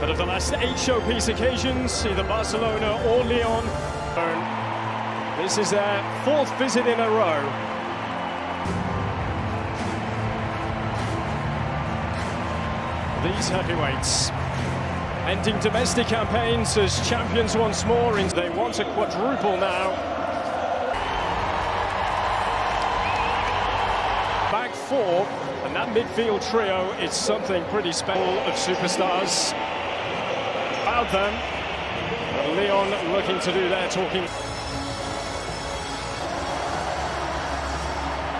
But of the last 8 showpiece occasions, either Barcelona or Lyon, this is their 4th visit in a row. These heavyweights ending domestic campaigns as champions once more. They want a quadruple now. Back 4, and that midfield trio is something pretty special of superstars. About them, and Lyon looking to do their talking.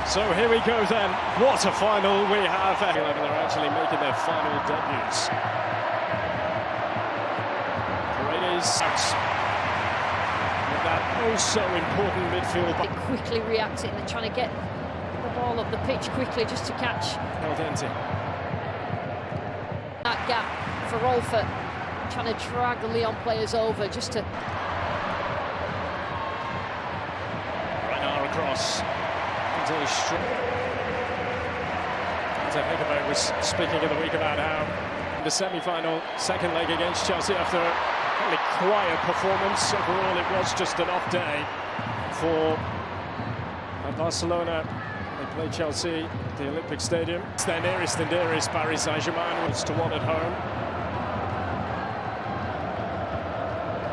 So here we go then. What a final we have. They're actually making their final debuts. Paredes out with that also important midfield. They quickly reacting and trying to get the ball up the pitch quickly just to catch. That gap for Rolfert, trying to drag the Lyon players over just to. Renard across. Heckerberg was speaking in the week about how the semi-final second leg against Chelsea, after a really quiet performance overall, it was just an off day for Barcelona. They play Chelsea at the Olympic Stadium. It's their nearest and dearest. Paris Saint-Germain was to 1 at home.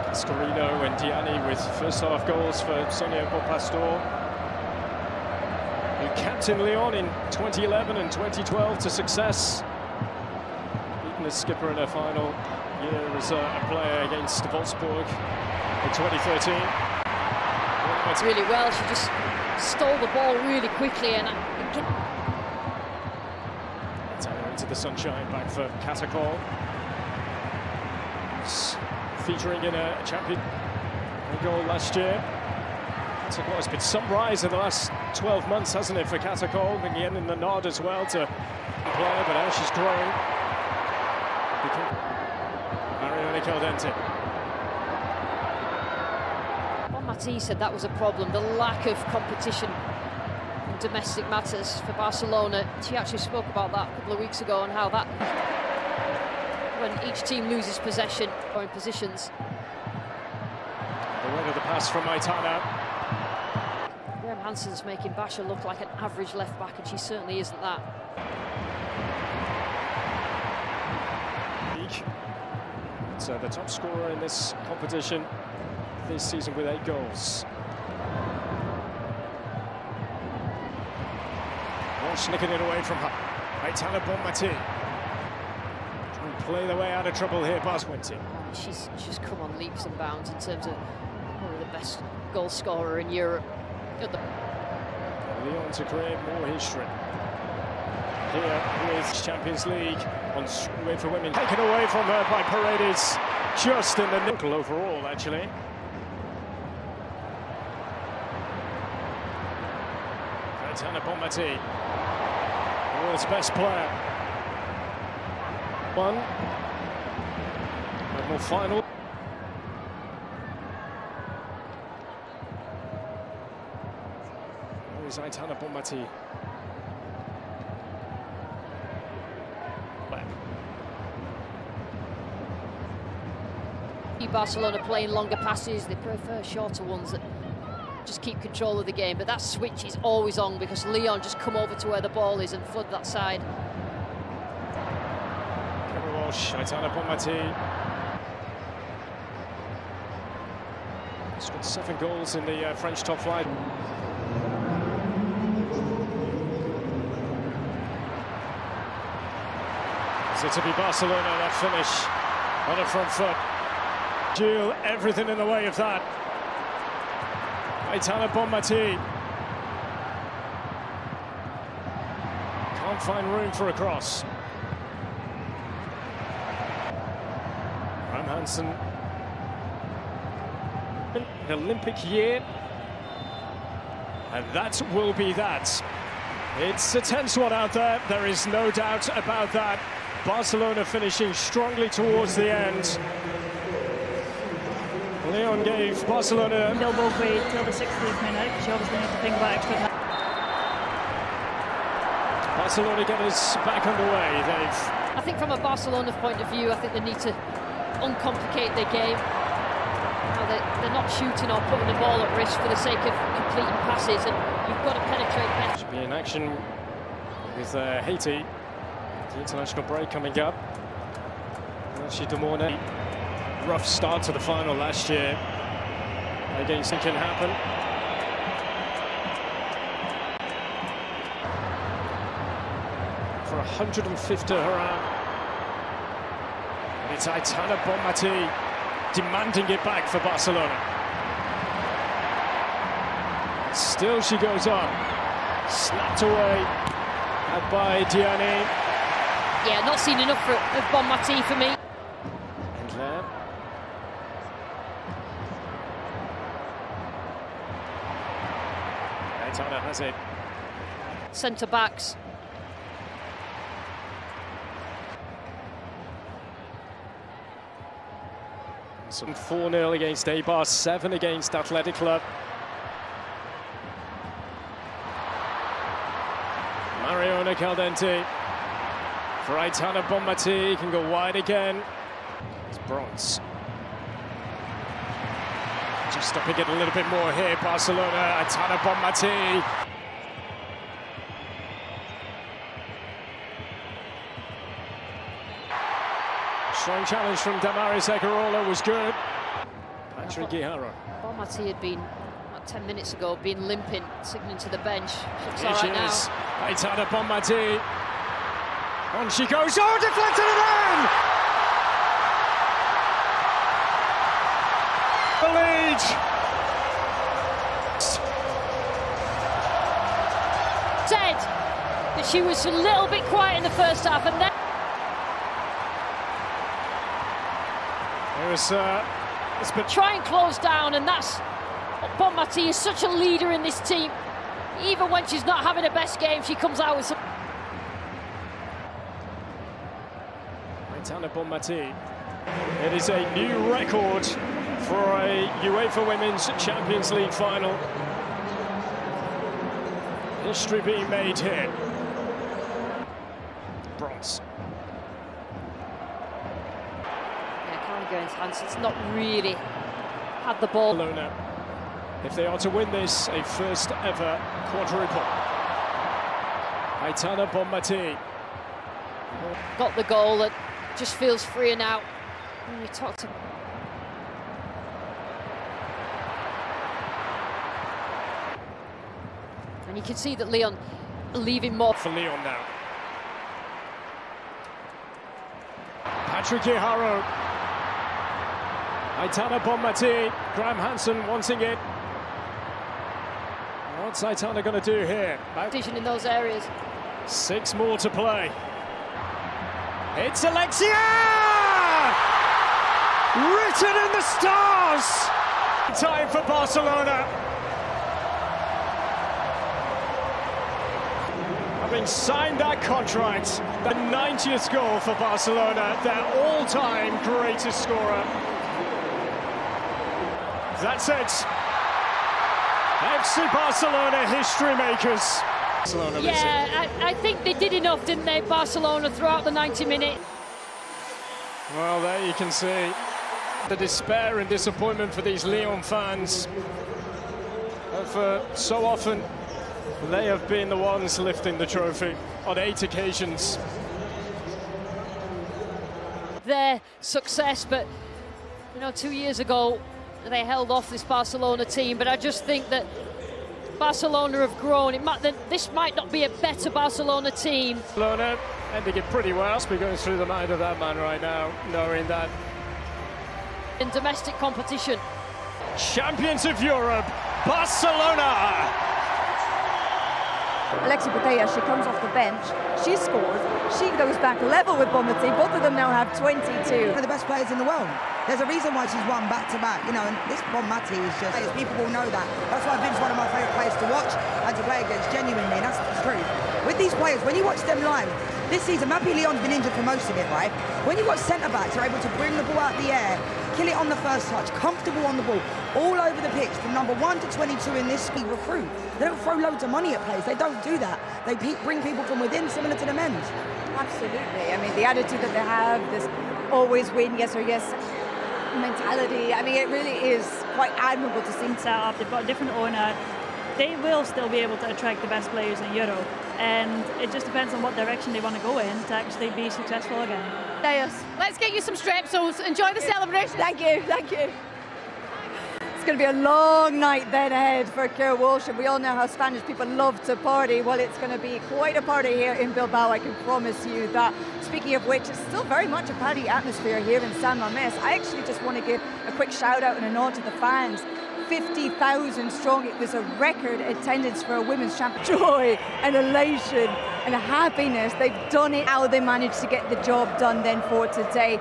Cascarino and Diani with first-half goals for Sonia Beaupastor, who captained Lyon in 2011 and 2012 to success. Beaten as skipper in her final year as a player against Wolfsburg in 2013. Really well, she just stole the ball really quickly and into the sunshine, back for Catacol. Featuring in a champion goal last year. Catacol has been some rise in the last 12 months, hasn't it, for Catacol? Again in the nod as well to play, but now she's growing. Marione Caldente. Bonmati said that was a problem, the lack of competition in domestic matters for Barcelona. She actually spoke about that a couple of weeks ago, and how that, when each team loses possession or in positions. The win of the pass from Aitana. Hansen's making Basha look like an average left back, and she certainly isn't that. So the top scorer in this competition this season with 8 goals. Walsh nicking it away from her. Aitana Bonmatí. Trying to play their way out of trouble here past 20. She's come on leaps and bounds in terms of probably the best goal scorer in Europe. Lyon to create more history here with Champions League on way for women. Taken away from her by Paredes, just in the nickel overall, actually. Aitana Bonmatí, the world's best player. One more final. Aitana Bonmatí. Barcelona playing longer passes, they prefer shorter ones that just keep control of the game, but that switch is always on because Lyon just come over to where the ball is and flood that side. Walsh, Aitana Bonmatí. She's got 7 goals in the French top flight. So to be Barcelona, that finish on a front foot. Gilles, everything in the way of that. Aitana Bonmatí. Can't find room for a cross. Ram Hansen. An Olympic year. And that will be that. It's a tense one out there. There is no doubt about that. Barcelona finishing strongly towards the end. Lyon gave Barcelona... They'll both wait till the 60th minute, because you obviously need to think about extra time. Barcelona get us back underway? I think from a Barcelona point of view, I think they need to uncomplicate their game. They're not shooting or putting the ball at risk for the sake of completing passes, and you've got to penetrate better. Should be in action with Haiti. The international break coming up. Rough start to the final last year against it can happen. For 150 Haram. It's Aitana Bonmatí demanding it back for Barcelona. Still she goes on. Slapped away by Diani. Yeah, not seen enough of Bonmati for me. And there. Aitana has it. Centre backs. Some 4-0 against Eibar, 7 against Athletic Club. Mariona Caldente for Aitana Bonmatí, can go wide again. It's Bronze. Just stopping it a little bit more here, Barcelona. Aitana Bonmatí. Strong challenge from Damaris Egarola was good. Patrick Guijarro. Bonmati had been, about 10 minutes ago, limping, signaling to the bench. Looks all Here she right now. is. Aitana Bonmatí. On she goes. Oh, deflected it in! The lead. Said that she was a little bit quiet in the first half, and then It was been try and close down, and that's Bonmati is such a leader in this team. Even when she's not having her best game, she comes out with some. Aitana Bonmatí. It is a new record for a UEFA Women's Champions League final. History being made here. Bronze. It's not really had the ball. Barcelona, if they are to win this, a first ever quadruple. Aitana Bonmatí. Got the goal that just feels freer now. When you talk to and you can see that Lyon are leaving more for Lyon now. Patrick Guijarro. Aitana Bonmatí, Graham Hansen wanting it. What's Aitana going to do here? vision in those areas. 6 more to play. It's Alexia! Written in the stars! Time for Barcelona. Having signed that contract, the 90th goal for Barcelona, their all-time greatest scorer. That's it. FC Barcelona history makers. Barcelona yeah, I think they did enough, didn't they, Barcelona, throughout the 90 minutes. Well, there you can see the despair and disappointment for these Lyon fans. For so often, they have been the ones lifting the trophy on 8 occasions. Their success, but, you know, 2 years ago, they held off this Barcelona team, but I just think that Barcelona have grown. This might not be a better Barcelona team. Barcelona ending it pretty well. We're going through the mind of that man right now, knowing that in domestic competition. Champions of Europe, Barcelona! Alexia Putellas, she comes off the bench, she scores, she goes back level with Bonmati. Both of them now have 22. One of the best players in the world. There's a reason why she's won back-to-back, you know, and this Bonmati is just, people will know that. That's why Vin's one of my favourite players to watch and to play against, genuinely, and that's the truth. With these players, when you watch them live, This season, Olympique Lyonnais been injured for most of it, right? When you've got centre-backs who are able to bring the ball out of the air, kill it on the first touch, comfortable on the ball, all over the pitch, from number 1 to 22 in this speed recruit. They don't throw loads of money at players. They don't do that. They bring people from within, similar to the men's. Absolutely. I mean, the attitude that they have, this always win, yes or yes mentality. I mean, it really is quite admirable to see. Set up, they've got a different owner. They will still be able to attract the best players in Europe, and it just depends on what direction they want to go in to actually be successful again. Let's get you some strepsils. Enjoy the celebration. Thank you, thank you. It's going to be a long night then ahead for Keir Walsh, and we all know how Spanish people love to party. Well, it's going to be quite a party here in Bilbao, I can promise you that. Speaking of which, it's still very much a party atmosphere here in San Mamés. I actually just want to give a quick shout out and a nod to the fans. 50,000 strong. It was a record attendance for a women's champion. Joy and elation and happiness. They've done it. How they managed to get the job done then for today.